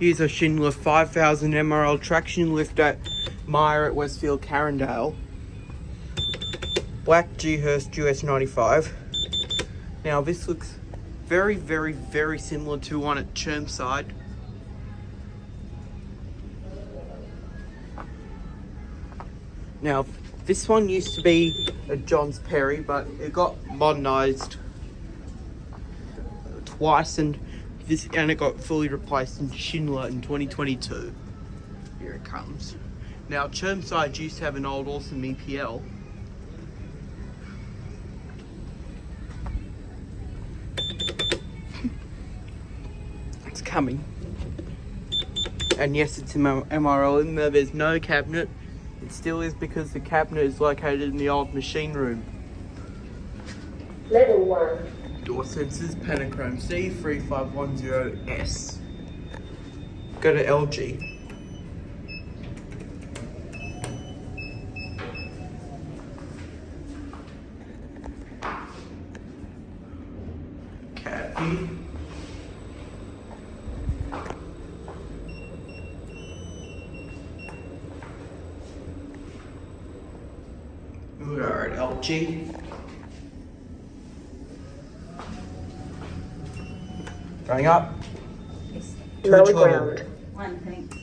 Here's a Schindler 5000 MRL Traction lift at Myer at Westfield, Carindale. Black Dewhurst US95. Now this looks very, very, very similar to one at Chermside. Now this one used to be a Johns Perry, but it got modernised twice, and it got fully replaced in Schindler in 2022. Here it comes. Now Chermside used to have an old awesome EPL. It's coming. And yes, it's an MRL in there. There's no cabinet. It still is because the cabinet is located in the old machine room. Level 1. Door sensors, Pentachrome C3510S. Go to LG. Copy. We are at LG. Going up. Lower ground. One, thanks.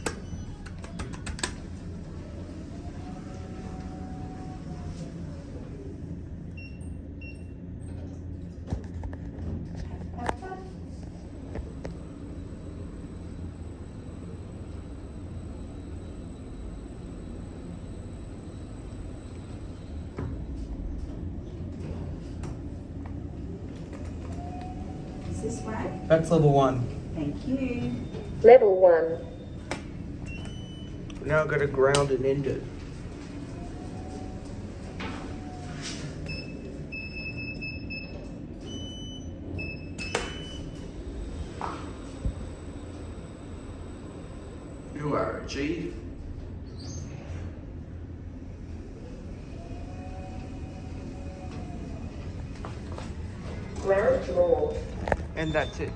Is this way? That's level 1. Thank you. Level 1. Now I've got to ground and end it. You are a G. Ground floor. And that's it.